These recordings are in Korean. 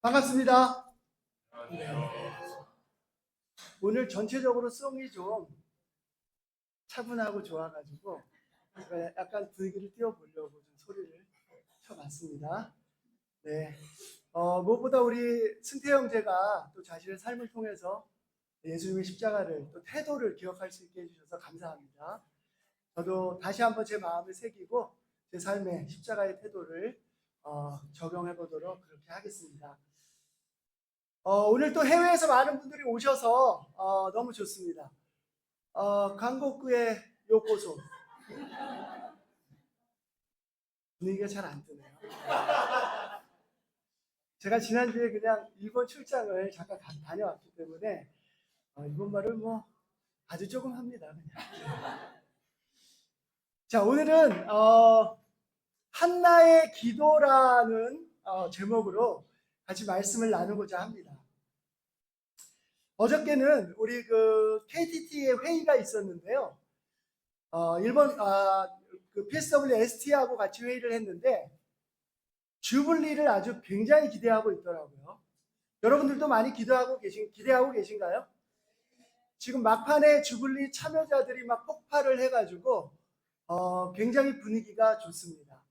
반갑습니다. 오늘 전체적으로 송이 좀 차분하고 좋아가지고 제가 약간 분위기를 띄워보려고 좀 소리를 쳐봤습니다. 네. 무엇보다 우리 승태 형제가 또 자신의 삶을 통해서 예수님의 십자가를 또 태도를 기억할 수 있게 해주셔서 감사합니다. 저도 다시 한번 제 마음을 새기고 제 삶의 십자가의 태도를 적용해 보도록 그렇게 하겠습니다. 오늘 또 해외에서 많은 분들이 오셔서 너무 좋습니다. 강곡구의 요코소 분위기가 잘 안 뜨네요. 제가 지난주에 그냥 일본 출장을 잠깐 다녀왔기 때문에 일본말을 뭐 아주 조금 합니다. 그냥. 자, 오늘은 한나의 기도라는 제목으로 같이 말씀을 나누고자 합니다. 어저께는 우리 그 KTT의 회의가 있었는데요. 일본 그 PSWST하고 같이 회의를 했는데 주블리를 아주 굉장히 기대하고 있더라고요. 여러분들도 많이 기대하고 계신가요? 지금 막판에 주블리 참여자들이 막 폭발을 해가지고 굉장히 분위기가 좋습니다.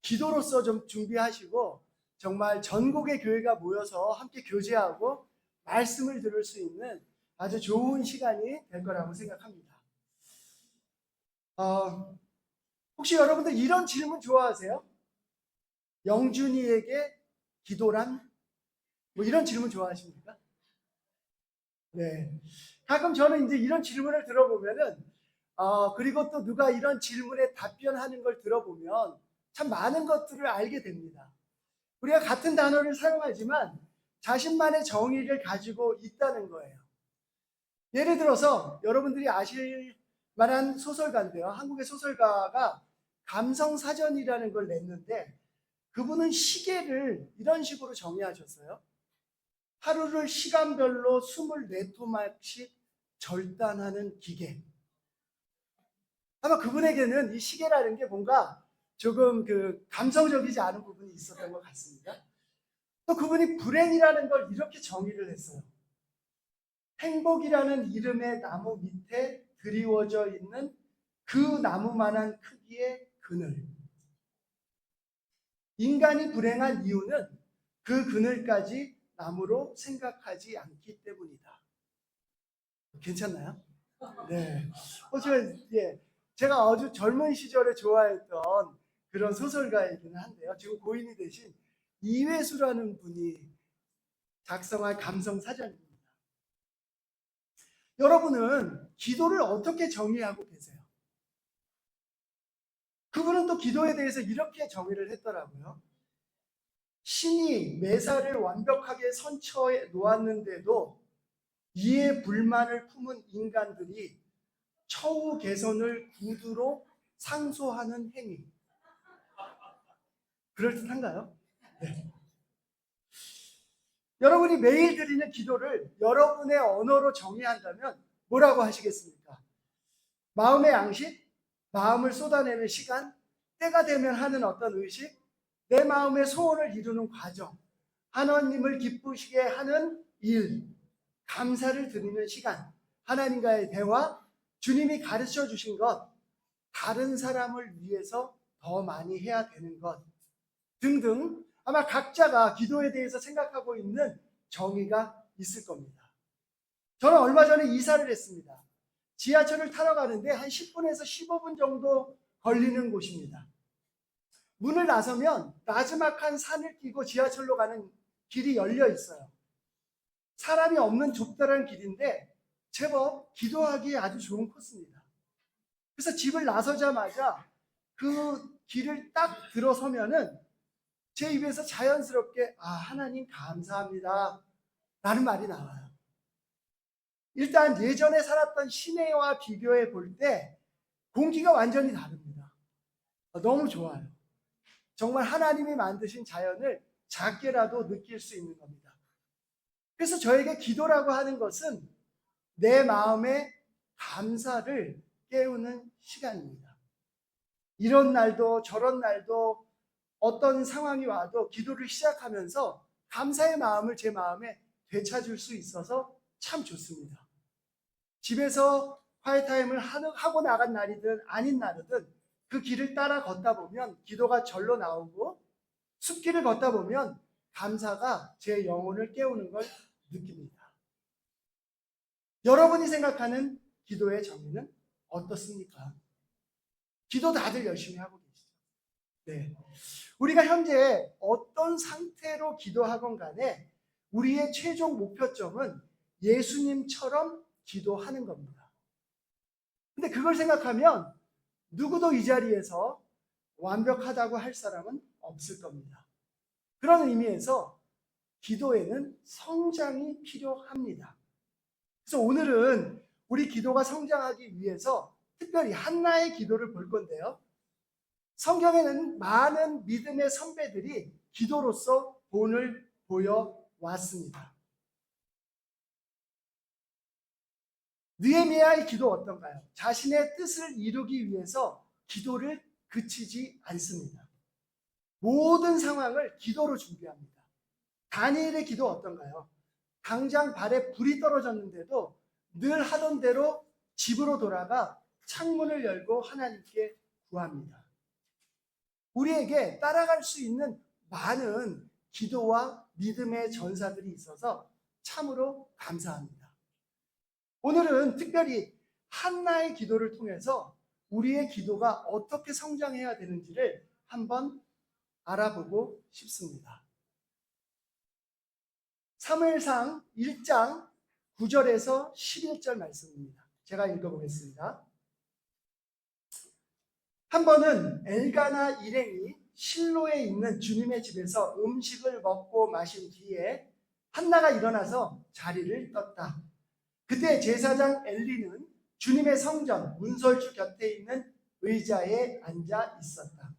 기도로서 좀 준비하시고 정말 전국의 교회가 모여서 함께 교제하고 말씀을 들을 수 있는 아주 좋은 시간이 될 거라고 생각합니다. 혹시 여러분들 이런 질문 좋아하세요? 영준이에게 기도란? 뭐 이런 질문 좋아하십니까? 네. 가끔 저는 이제 이런 질문을 들어보면은 그리고 또 누가 이런 질문에 답변하는 걸 들어보면 참 많은 것들을 알게 됩니다. 우리가 같은 단어를 사용하지만 자신만의 정의를 가지고 있다는 거예요. 예를 들어서 여러분들이 아실 만한 소설가인데요. 한국의 소설가가 감성사전이라는 걸 냈는데 그분은 시계를 이런 식으로 정의하셨어요. 하루를 시간별로 24토막씩 절단하는 기계. 아마 그분에게는 이 시계라는 게 뭔가 조금 그 감성적이지 않은 부분이 있었던 것 같습니다. 또 그분이 불행이라는 걸 이렇게 정의를 했어요. 행복이라는 이름의 나무 밑에 드리워져 있는 그 나무만한 크기의 그늘. 인간이 불행한 이유는 그 그늘까지 나무로 생각하지 않기 때문이다. 괜찮나요? 네. 제가 아주 젊은 시절에 좋아했던 그런 소설가이기는 한데요. 지금 고인이 되신 이회수라는 분이 작성한 감성사전입니다. 여러분은 기도를 어떻게 정의하고 계세요? 그분은 또 기도에 대해서 이렇게 정의를 했더라고요. 신이 매사를 완벽하게 선처해 놓았는데도 이에 불만을 품은 인간들이 처우 개선을 구두로 상소하는 행위. 그럴듯한가요? 네. 여러분이 매일 드리는 기도를 여러분의 언어로 정의한다면 뭐라고 하시겠습니까? 마음의 양식, 마음을 쏟아내는 시간, 때가 되면 하는 어떤 의식, 내 마음의 소원을 이루는 과정, 하나님을 기쁘시게 하는 일, 감사를 드리는 시간, 하나님과의 대화, 주님이 가르쳐 주신 것, 다른 사람을 위해서 더 많이 해야 되는 것 등등 아마 각자가 기도에 대해서 생각하고 있는 정의가 있을 겁니다. 저는 얼마 전에 이사를 했습니다. 지하철을 타러 가는데 한 10분에서 15분 정도 걸리는 곳입니다. 문을 나서면 나지막한 산을 끼고 지하철로 가는 길이 열려 있어요. 사람이 없는 좁다란 길인데 제법 기도하기에 아주 좋은 코스입니다. 그래서 집을 나서자마자 그 길을 딱 들어서면은 제 입에서 자연스럽게 하나님 감사합니다 라는 말이 나와요. 일단 예전에 살았던 시내와 비교해 볼 때 공기가 완전히 다릅니다. 너무 좋아요. 정말 하나님이 만드신 자연을 작게라도 느낄 수 있는 겁니다. 그래서 저에게 기도라고 하는 것은 내 마음에 감사를 깨우는 시간입니다. 이런 날도 저런 날도 어떤 상황이 와도 기도를 시작하면서 감사의 마음을 제 마음에 되찾을 수 있어서 참 좋습니다. 집에서 화이트타임을 하고 나간 날이든 아닌 날이든 그 길을 따라 걷다 보면 기도가 절로 나오고 숲길을 걷다 보면 감사가 제 영혼을 깨우는 걸 느낍니다. 여러분이 생각하는 기도의 정의는 어떻습니까? 기도 다들 열심히 하고 계시죠? 네. 우리가 현재 어떤 상태로 기도하건 간에 우리의 최종 목표점은 예수님처럼 기도하는 겁니다. 근데 그걸 생각하면 누구도 이 자리에서 완벽하다고 할 사람은 없을 겁니다. 그런 의미에서 기도에는 성장이 필요합니다. 그래서 오늘은 우리 기도가 성장하기 위해서 특별히 한나의 기도를 볼 건데요. 성경에는 많은 믿음의 선배들이 기도로서 본을 보여왔습니다. 느헤미야의 기도 어떤가요? 자신의 뜻을 이루기 위해서 기도를 그치지 않습니다. 모든 상황을 기도로 준비합니다. 다니엘의 기도 어떤가요? 당장 발에 불이 떨어졌는데도 늘 하던 대로 집으로 돌아가 창문을 열고 하나님께 구합니다. 우리에게 따라갈 수 있는 많은 기도와 믿음의 전사들이 있어서 참으로 감사합니다. 오늘은 특별히 한나의 기도를 통해서 우리의 기도가 어떻게 성장해야 되는지를 한번 알아보고 싶습니다. 사무엘상 1장 9절에서 11절 말씀입니다. 제가 읽어보겠습니다. 한 번은 엘가나 일행이 실로에 있는 주님의 집에서 음식을 먹고 마신 뒤에 한나가 일어나서 자리를 떴다. 그때 제사장 엘리는 주님의 성전 문설주 곁에 있는 의자에 앉아 있었다.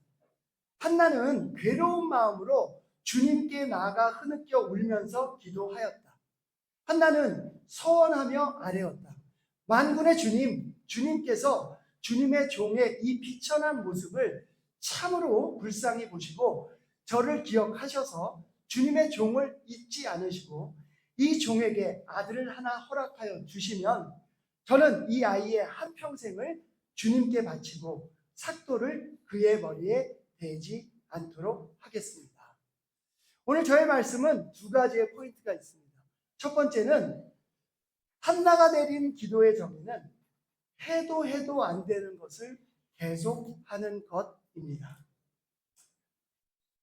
한나는 괴로운 마음으로 주님께 나아가 흐느껴 울면서 기도하였다. 한나는 서원하며 아뢰었다. 만군의 주님, 주님께서 주님의 종의 이 비천한 모습을 참으로 불쌍히 보시고 저를 기억하셔서 주님의 종을 잊지 않으시고 이 종에게 아들을 하나 허락하여 주시면 저는 이 아이의 한평생을 주님께 바치고 삭도를 그의 머리에 대지 않도록 하겠습니다. 오늘 저의 말씀은 두 가지의 포인트가 있습니다. 첫 번째는 한나가 내린 기도의 정의는 해도 안 되는 것을 계속하는 것입니다.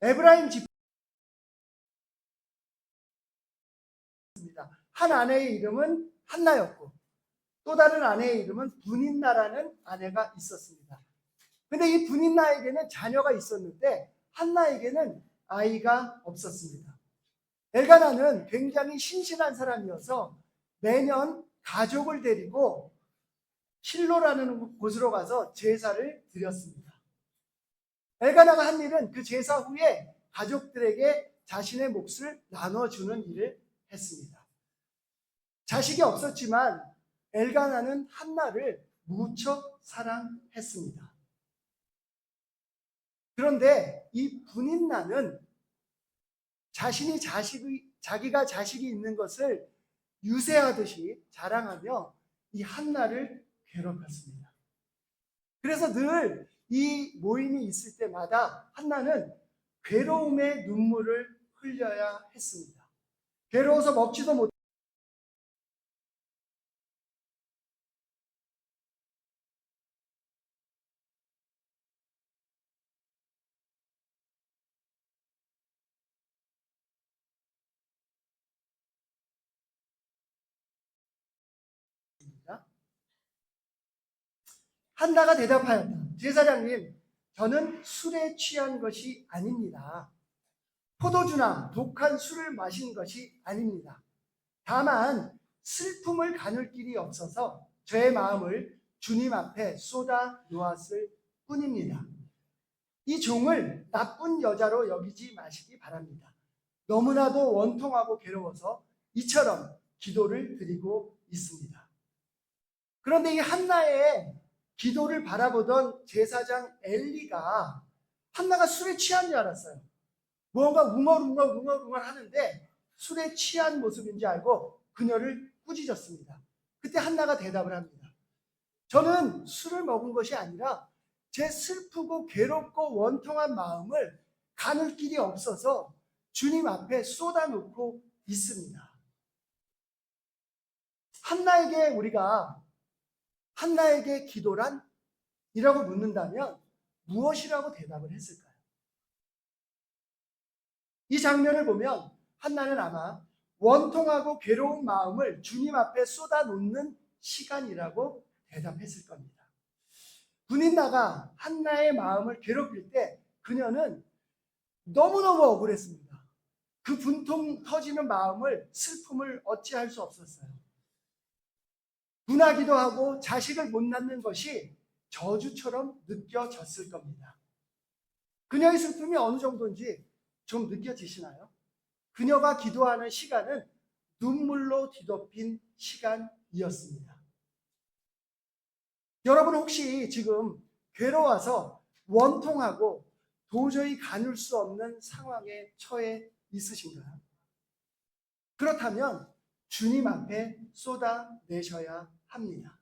에브라임 집입니다. 한 아내의 이름은 한나였고 또 다른 아내의 이름은 분인나라는 아내가 있었습니다. 근데 이 분인나에게는 자녀가 있었는데 한나에게는 아이가 없었습니다. 엘가나는 굉장히 신실한 사람이어서 매년 가족을 데리고 실로라는 곳으로 가서 제사를 드렸습니다. 엘가나가 한 일은 그 제사 후에 가족들에게 자신의 몫을 나눠주는 일을 했습니다. 자식이 없었지만 엘가나는 한나를 무척 사랑했습니다. 그런데 이 분인나는 자기가 자식이 있는 것을 유세하듯이 자랑하며 이 한나를 괴롭혔습니다. 그래서 늘 이 모임이 있을 때마다 한나는 괴로움의 눈물을 흘려야 했습니다. 괴로워서 먹지도 못했습니다. 한나가 대답하였다. 제사장님, 저는 술에 취한 것이 아닙니다. 포도주나 독한 술을 마신 것이 아닙니다. 다만 슬픔을 가눌 길이 없어서 저의 마음을 주님 앞에 쏟아 놓았을 뿐입니다. 이 종을 나쁜 여자로 여기지 마시기 바랍니다. 너무나도 원통하고 괴로워서 이처럼 기도를 드리고 있습니다. 그런데 이 한나의 기도를 바라보던 제사장 엘리가 한나가 술에 취한 줄 알았어요. 무언가 웅얼웅얼 하는데 술에 취한 모습인지 알고 그녀를 꾸짖었습니다. 그때 한나가 대답을 합니다. 저는 술을 먹은 것이 아니라 제 슬프고 괴롭고 원통한 마음을 가눌 길이 없어서 주님 앞에 쏟아놓고 있습니다. 한나에게 기도란? 이라고 묻는다면 무엇이라고 대답을 했을까요? 이 장면을 보면 한나는 아마 원통하고 괴로운 마음을 주님 앞에 쏟아놓는 시간이라고 대답했을 겁니다. 분인나가 한나의 마음을 괴롭힐 때 그녀는 너무너무 억울했습니다. 그 분통 터지는 마음을, 슬픔을 어찌할 수 없었어요. 분하기도 하고 자식을 못 낳는 것이 저주처럼 느껴졌을 겁니다. 그녀의 슬픔이 어느 정도인지 좀 느껴지시나요? 그녀가 기도하는 시간은 눈물로 뒤덮인 시간이었습니다. 여러분 혹시 지금 괴로워서 원통하고 도저히 가눌 수 없는 상황에 처해 있으신가요? 그렇다면 주님 앞에 쏟아내셔야 합니다.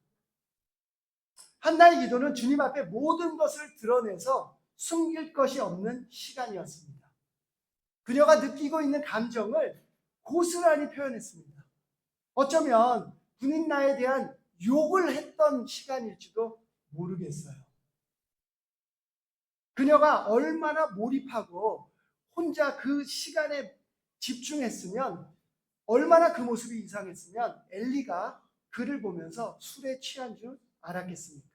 한나의 기도는 주님 앞에 모든 것을 드러내서 숨길 것이 없는 시간이었습니다. 그녀가 느끼고 있는 감정을 고스란히 표현했습니다. 어쩌면 분인나에 대한 욕을 했던 시간일지도 모르겠어요. 그녀가 얼마나 몰입하고 혼자 그 시간에 집중했으면, 얼마나 그 모습이 이상했으면 엘리가 그를 보면서 술에 취한 줄 알았겠습니까?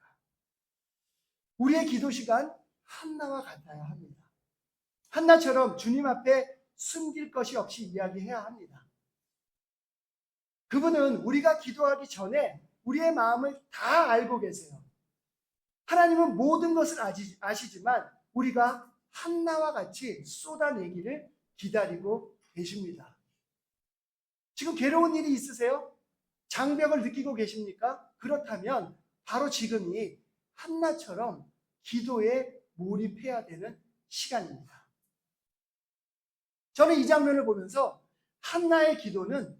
우리의 기도 시간 한나와 같아야 합니다. 한나처럼 주님 앞에 숨길 것이 없이 이야기해야 합니다. 그분은 우리가 기도하기 전에 우리의 마음을 다 알고 계세요. 하나님은 모든 것을 아시지만 우리가 한나와 같이 쏟아내기를 기다리고 계십니다. 지금 괴로운 일이 있으세요? 장벽을 느끼고 계십니까? 그렇다면 바로 지금이 한나처럼 기도에 몰입해야 되는 시간입니다. 저는 이 장면을 보면서 한나의 기도는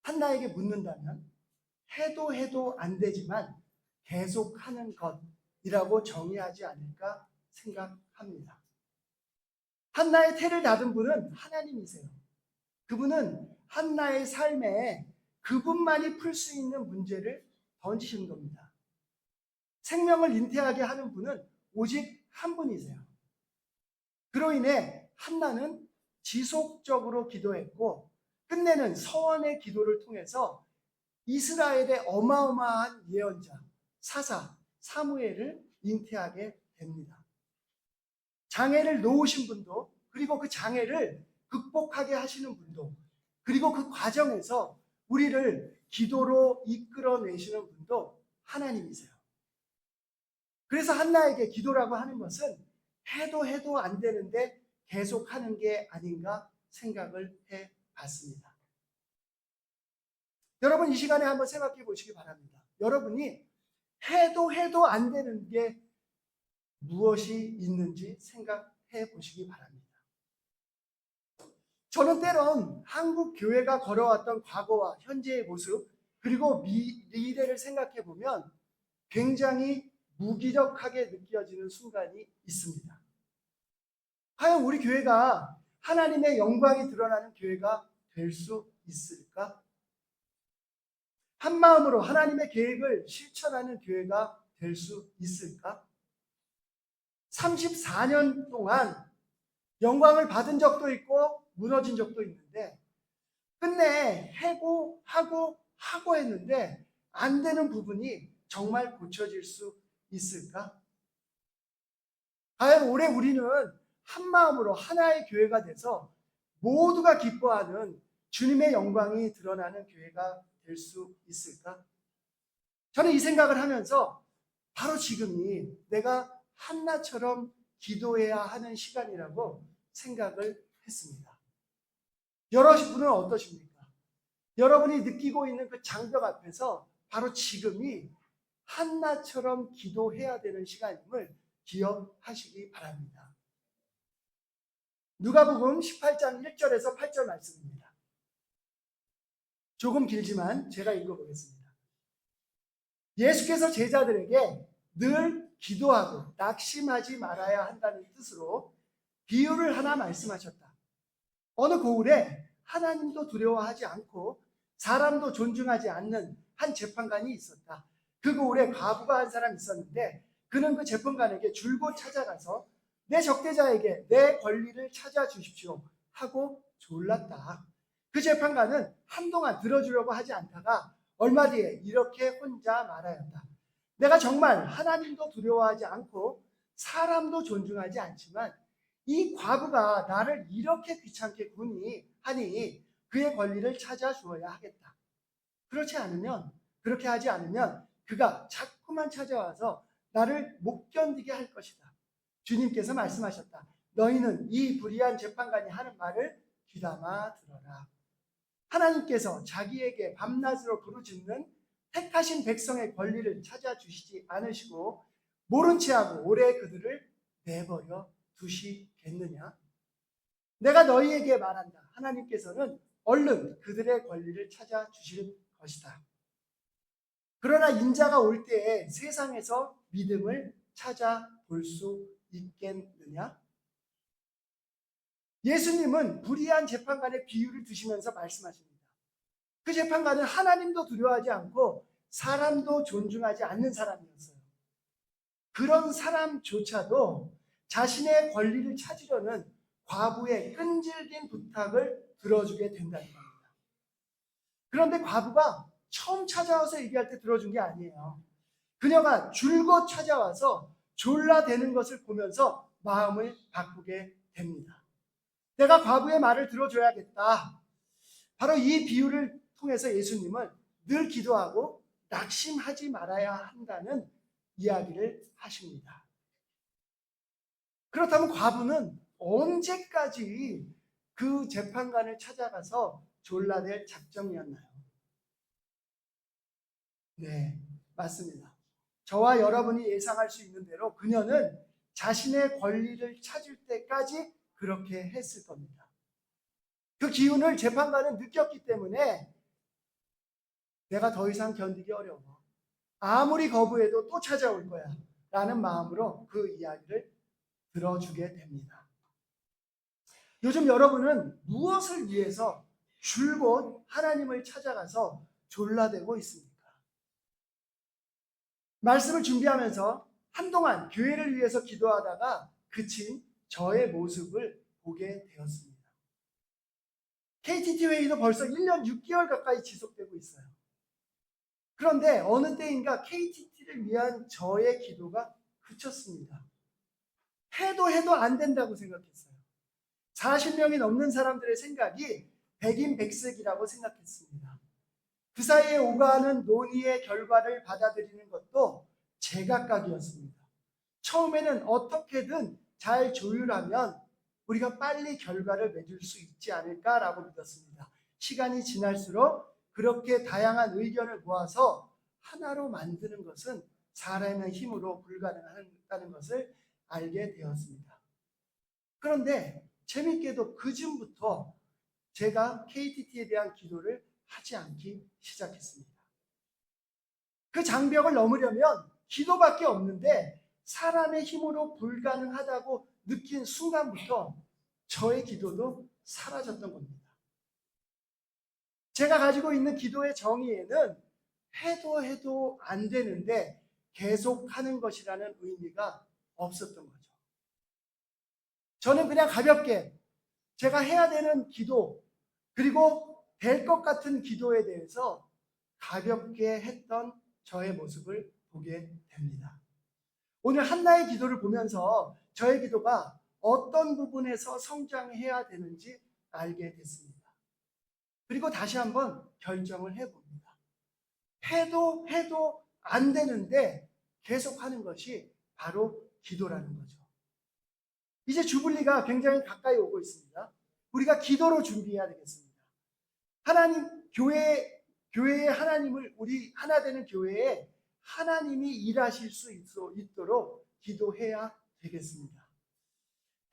한나에게 묻는다면 해도 안 되지만 계속하는 것이라고 정의하지 않을까 생각합니다. 한나의 태를 닫은 분은 하나님이세요. 그분은 한나의 삶에 그분만이 풀 수 있는 문제를 던지시는 겁니다. 생명을 잉태하게 하는 분은 오직 한 분이세요. 그로 인해 한나는 지속적으로 기도했고 끝내는 서원의 기도를 통해서 이스라엘의 어마어마한 예언자, 사사 사무엘을 잉태하게 됩니다. 장애를 놓으신 분도, 그리고 그 장애를 극복하게 하시는 분도, 그리고 그 과정에서 우리를 기도로 이끌어내시는 분도 하나님이세요. 그래서 한나에게 기도라고 하는 것은 해도 안 되는데 계속하는 게 아닌가 생각을 해봤습니다. 여러분 이 시간에 한번 생각해 보시기 바랍니다. 여러분이 해도 안 되는 게 무엇이 있는지 생각해 보시기 바랍니다. 저는 때론 한국 교회가 걸어왔던 과거와 현재의 모습, 그리고 미래를 생각해 보면 굉장히 무기력하게 느껴지는 순간이 있습니다. 과연 우리 교회가 하나님의 영광이 드러나는 교회가 될 수 있을까? 한 마음으로 하나님의 계획을 실천하는 교회가 될 수 있을까? 34년 동안 영광을 받은 적도 있고 무너진 적도 있는데 끝내 하고 했는데 안 되는 부분이 정말 고쳐질 수 있을까? 과연 올해 우리는 한 마음으로 하나의 교회가 돼서 모두가 기뻐하는 주님의 영광이 드러나는 교회가 될 수 있을까? 저는 이 생각을 하면서 바로 지금이 내가 한나처럼 기도해야 하는 시간이라고 생각을 했습니다. 여러분은 어떠십니까? 여러분이 느끼고 있는 그 장벽 앞에서 바로 지금이 한나처럼 기도해야 되는 시간임을 기억하시기 바랍니다. 누가복음 18장 1절에서 8절 말씀입니다. 조금 길지만 제가 읽어보겠습니다. 예수께서 제자들에게 늘 기도하고 낙심하지 말아야 한다는 뜻으로 비유를 하나 말씀하셨다. 어느 고을에 하나님도 두려워하지 않고 사람도 존중하지 않는 한 재판관이 있었다. 그 고을에 과부가 한 사람이 있었는데 그는 그 재판관에게 줄곧 찾아가서 내 적대자에게 내 권리를 찾아주십시오 하고 졸랐다. 그 재판관은 한동안 들어주려고 하지 않다가 얼마 뒤에 이렇게 혼자 말하였다. 내가 정말 하나님도 두려워하지 않고 사람도 존중하지 않지만 이 과부가 나를 이렇게 귀찮게 구니 하니 그의 권리를 찾아주어야 하겠다. 그렇게 하지 않으면 그가 자꾸만 찾아와서 나를 못 견디게 할 것이다. 주님께서 말씀하셨다. 너희는 이 불의한 재판관이 하는 말을 귀담아 들어라. 하나님께서 자기에게 밤낮으로 부르짖는 택하신 백성의 권리를 찾아주시지 않으시고 모른 체하고 오래 그들을 내버려 두시겠느냐? 내가 너희에게 말한다. 하나님께서는 얼른 그들의 권리를 찾아주실 것이다. 그러나 인자가 올 때에 세상에서 믿음을 찾아볼 수 있겠느냐? 예수님은 불의한 재판관의 비유를 드시면서 말씀하십니다. 그 재판관은 하나님도 두려워하지 않고 사람도 존중하지 않는 사람이었어요. 그런 사람조차도 자신의 권리를 찾으려는 과부의 끈질긴 부탁을 들어주게 된다는 겁니다. 그런데 과부가 처음 찾아와서 얘기할 때 들어준 게 아니에요. 그녀가 줄곧 찾아와서 졸라대는 것을 보면서 마음을 바꾸게 됩니다. 내가 과부의 말을 들어줘야겠다. 바로 이 비유를 통해서 예수님은 늘 기도하고 낙심하지 말아야 한다는 이야기를 하십니다. 그렇다면 과부는 언제까지 그 재판관을 찾아가서 졸라댈 작정이었나요? 네, 맞습니다. 저와 여러분이 예상할 수 있는 대로 그녀는 자신의 권리를 찾을 때까지 그렇게 했을 겁니다. 그 기운을 재판관은 느꼈기 때문에 내가 더 이상 견디기 어려워. 아무리 거부해도 또 찾아올 거야. 라는 마음으로 그 이야기를 들어주게 됩니다. 요즘 여러분은 무엇을 위해서 줄곧 하나님을 찾아가서 졸라대고 있습니까? 말씀을 준비하면서 한동안 교회를 위해서 기도하다가 그친 저의 모습을 보게 되었습니다. KTT 회의도 벌써 1년 6개월 가까이 지속되고 있어요. 그런데 어느 때인가 KTT를 위한 저의 기도가 그쳤습니다. 해도 안 된다고 생각했어요. 40명이 넘는 사람들의 생각이 백인백색이라고 생각했습니다. 그 사이에 오가는 논의의 결과를 받아들이는 것도 제각각이었습니다. 처음에는 어떻게든 잘 조율하면 우리가 빨리 결과를 맺을 수 있지 않을까라고 믿었습니다. 시간이 지날수록 그렇게 다양한 의견을 모아서 하나로 만드는 것은 사람의 힘으로 불가능하다는 것을 알게 되었습니다. 그런데 재밌게도 그 즈음부터 제가 KTT에 대한 기도를 하지 않기 시작했습니다. 그 장벽을 넘으려면 기도밖에 없는데 사람의 힘으로 불가능하다고 느낀 순간부터 저의 기도도 사라졌던 겁니다. 제가 가지고 있는 기도의 정의에는 해도 안 되는데 계속하는 것이라는 의미가 없었던 거죠. 저는 그냥 가볍게 제가 해야 되는 기도 그리고 될 것 같은 기도에 대해서 가볍게 했던 저의 모습을 보게 됩니다. 오늘 한나의 기도를 보면서 저의 기도가 어떤 부분에서 성장해야 되는지 알게 됐습니다. 그리고 다시 한번 결정을 해봅니다. 해도 안 되는데 계속하는 것이 바로 기도라는 거죠. 이제 주불리가 굉장히 가까이 오고 있습니다. 우리가 기도로 준비해야 되겠습니다. 하나님 교회의 하나님을 우리 하나 되는 교회에 하나님이 일하실 수 있도록 기도해야 되겠습니다.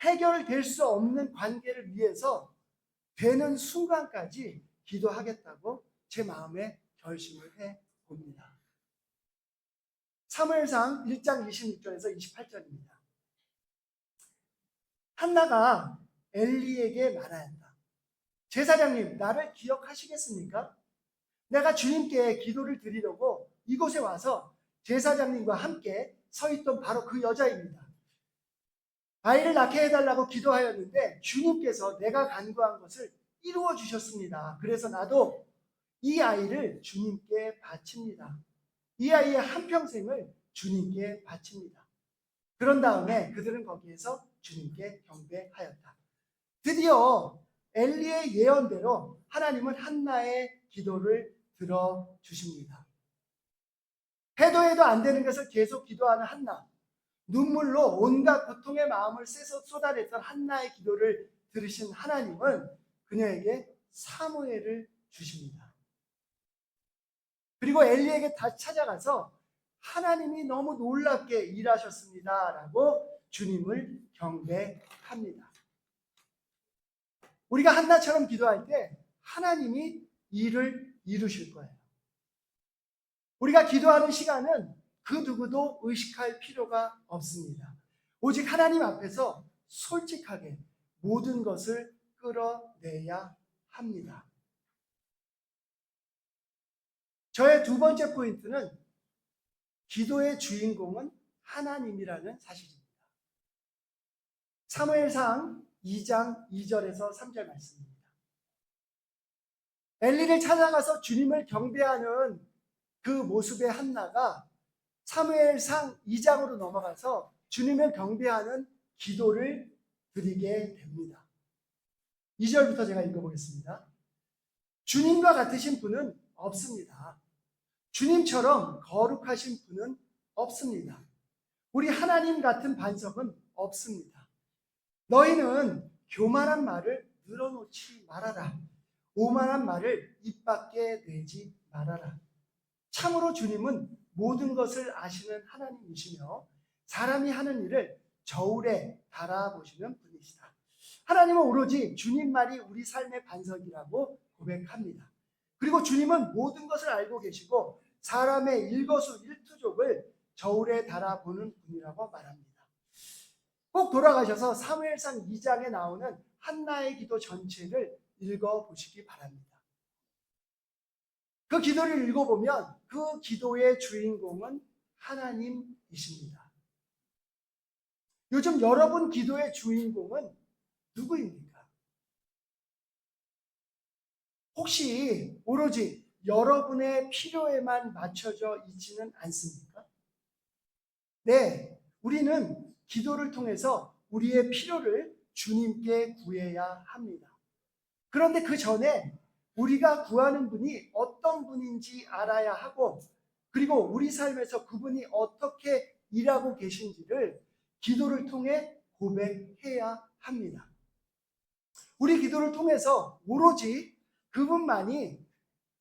해결될 수 없는 관계를 위해서 되는 순간까지 기도하겠다고 제 마음에 결심을 해 봅니다. 사무엘상 1장 26절에서 28절입니다. 한나가 엘리에게 말하였다. 제사장님, 나를 기억하시겠습니까? 내가 주님께 기도를 드리려고 이곳에 와서 제사장님과 함께 서 있던 바로 그 여자입니다. 아이를 낳게 해달라고 기도하였는데 주님께서 내가 간구한 것을 이루어 주셨습니다. 그래서 나도 이 아이를 주님께 바칩니다. 이 아이의 한평생을 주님께 바칩니다. 그런 다음에 그들은 거기에서 주님께 경배하였다. 드디어 엘리의 예언대로 하나님은 한나의 기도를 들어주십니다. 해도 해도 안 되는 것을 계속 기도하는 한나, 눈물로 온갖 고통의 마음을 쏟아냈던 한나의 기도를 들으신 하나님은 그녀에게 사무엘을 주십니다. 그리고 엘리에게 다시 찾아가서 하나님이 너무 놀랍게 일하셨습니다 라고 주님을 경배합니다. 우리가 한나처럼 기도할 때 하나님이 일을 이루실 거예요. 우리가 기도하는 시간은 그 누구도 의식할 필요가 없습니다. 오직 하나님 앞에서 솔직하게 모든 것을 끌어내야 합니다. 저의 두 번째 포인트는 기도의 주인공은 하나님이라는 사실입니다. 사무엘상 2장 2절에서 3절 말씀입니다. 엘리를 찾아가서 주님을 경배하는 그 모습의 한나가 사무엘상 2장으로 넘어가서 주님을 경배하는 기도를 드리게 됩니다. 2절부터 제가 읽어보겠습니다. 주님과 같으신 분은 없습니다. 주님처럼 거룩하신 분은 없습니다. 우리 하나님 같은 반석은 없습니다. 너희는 교만한 말을 늘어놓지 말아라. 오만한 말을 입 밖에 내지 말아라. 참으로 주님은 모든 것을 아시는 하나님이시며 사람이 하는 일을 저울에 달아보시는 분이시다. 하나님은 오로지 주님 말이 우리 삶의 반석이라고 고백합니다. 그리고 주님은 모든 것을 알고 계시고 사람의 일거수일투족을 저울에 달아보는 분이라고 말합니다. 꼭 돌아가셔서 사무엘상 2장에 나오는 한나의 기도 전체를 읽어보시기 바랍니다. 그 기도를 읽어보면 그 기도의 주인공은 하나님이십니다. 요즘 여러분 기도의 주인공은 누구입니까? 혹시 오로지 여러분의 필요에만 맞춰져 있지는 않습니까? 네, 우리는 기도를 통해서 우리의 필요를 주님께 구해야 합니다. 그런데 그 전에 우리가 구하는 분이 어떤 분인지 알아야 하고, 그리고 우리 삶에서 그분이 어떻게 일하고 계신지를 기도를 통해 고백해야 합니다. 우리 기도를 통해서 오로지 그분만이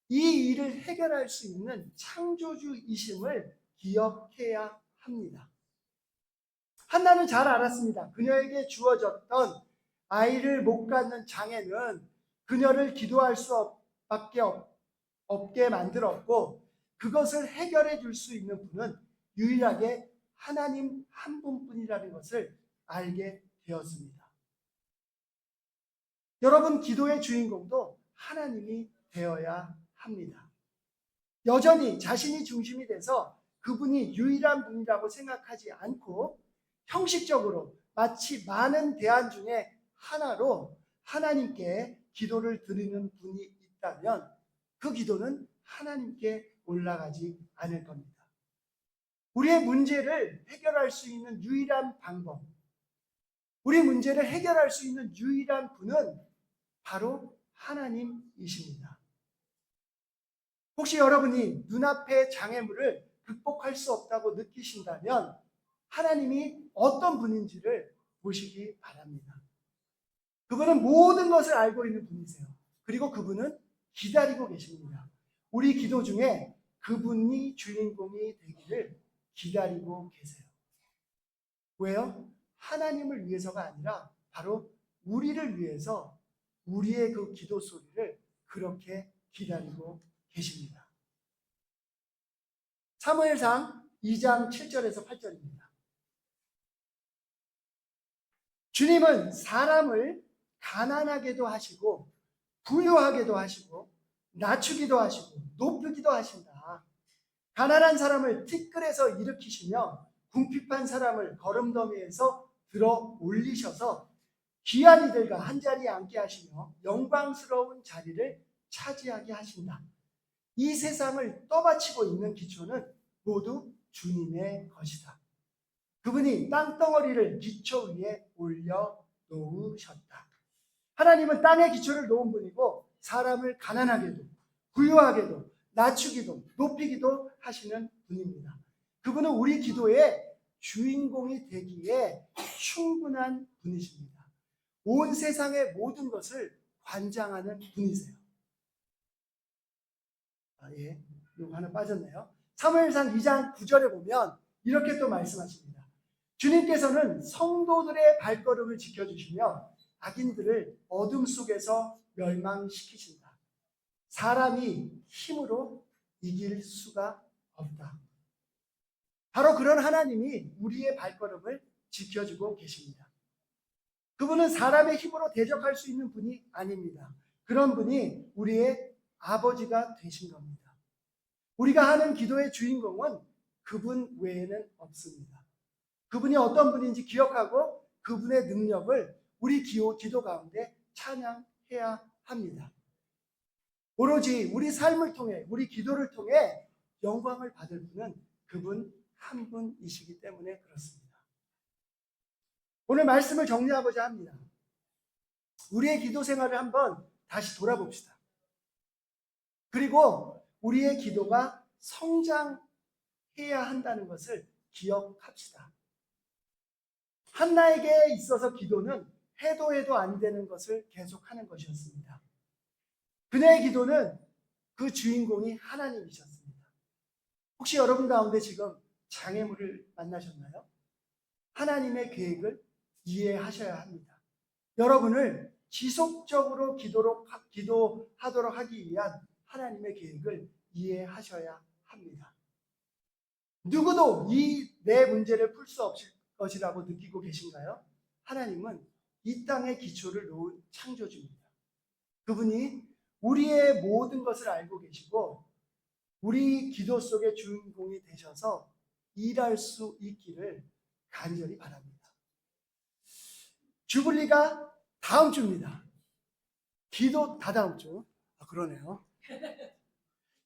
이 일을 해결할 수 있는 창조주이심을 기억해야 합니다. 한나는 잘 알았습니다. 그녀에게 주어졌던 아이를 못 갖는 장애는 그녀를 기도할 수밖에 없게 만들었고, 그것을 해결해 줄 수 있는 분은 유일하게 하나님 한 분뿐이라는 것을 알게 되었습니다. 여러분, 기도의 주인공도 하나님이 되어야 합니다. 여전히 자신이 중심이 돼서 그분이 유일한 분이라고 생각하지 않고 형식적으로 마치 많은 대안 중에 하나로 하나님께 기도를 드리는 분이 있다면 그 기도는 하나님께 올라가지 않을 겁니다. 우리의 문제를 해결할 수 있는 유일한 방법, 우리 문제를 해결할 수 있는 유일한 분은 바로 하나님이십니다. 혹시 여러분이 눈앞의 장애물을 극복할 수 없다고 느끼신다면 하나님이 어떤 분인지를 보시기 바랍니다. 그분은 모든 것을 알고 있는 분이세요. 그리고 그분은 기다리고 계십니다. 우리 기도 중에 그분이 주인공이 되기를 기다리고 계세요. 왜요? 하나님을 위해서가 아니라 바로 우리를 위해서 우리의 그 기도 소리를 그렇게 기다리고 계십니다. 사무엘상 2장 7절에서 8절입니다. 주님은 사람을 가난하게도 하시고 부유하게도 하시고 낮추기도 하시고 높이기도 하신다. 가난한 사람을 티끌에서 일으키시며 궁핍한 사람을 거름더미에서 들어 올리셔서 귀한 이들과 한자리에 앉게 하시며 영광스러운 자리를 차지하게 하신다. 이 세상을 떠받치고 있는 기초는 모두 주님의 것이다. 그분이 땅덩어리를 기초 위에 올려 놓으셨다. 하나님은 땅의 기초를 놓은 분이고 사람을 가난하게도 부유하게도 낮추기도 높이기도 하시는 분입니다. 그분은 우리 기도의 주인공이 되기에 충분한 분이십니다. 온 세상의 모든 것을 관장하는 분이세요. 이거 하나 빠졌네요. 사무엘상 2장 9절에 보면 이렇게 또 말씀하십니다. 주님께서는 성도들의 발걸음을 지켜주시며 악인들을 어둠 속에서 멸망시키신다. 사람이 힘으로 이길 수가 없다. 바로 그런 하나님이 우리의 발걸음을 지켜주고 계십니다. 그분은 사람의 힘으로 대적할 수 있는 분이 아닙니다. 그런 분이 우리의 아버지가 되신 겁니다. 우리가 하는 기도의 주인공은 그분 외에는 없습니다. 그분이 어떤 분인지 기억하고 그분의 능력을 우리 기도 가운데 찬양해야 합니다. 오로지 우리 삶을 통해 우리 기도를 통해 영광을 받을 분은 그분 한 분이시기 때문에 그렇습니다. 오늘 말씀을 정리하고자 합니다. 우리의 기도 생활을 한번 다시 돌아봅시다. 그리고 우리의 기도가 성장해야 한다는 것을 기억합시다. 한나에게 있어서 기도는 해도 안 되는 것을 계속하는 것이었습니다. 그녀의 기도는 그 주인공이 하나님이셨습니다. 혹시 여러분 가운데 지금 장애물을 만나셨나요? 하나님의 계획을 이해하셔야 합니다. 여러분을 지속적으로 기도하도록 하기 위한 하나님의 계획을 이해하셔야 합니다. 누구도 내 문제를 풀 수 없을 것이라고 느끼고 계신가요? 하나님은 이 땅의 기초를 놓은 창조주입니다. 그분이 우리의 모든 것을 알고 계시고 우리 기도 속의 주인공이 되셔서 일할 수 있기를 간절히 바랍니다. 주불리가 다음 주입니다. 기도 다다음 주. 그러네요.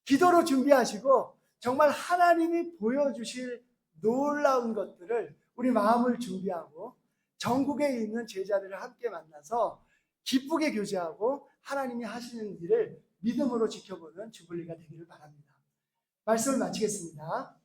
기도로 준비하시고 정말 하나님이 보여주실 놀라운 것들을 우리 마음을 준비하고 전국에 있는 제자들을 함께 만나서 기쁘게 교제하고 하나님이 하시는 일을 믿음으로 지켜보는 주불리가 되기를 바랍니다. 말씀을 마치겠습니다.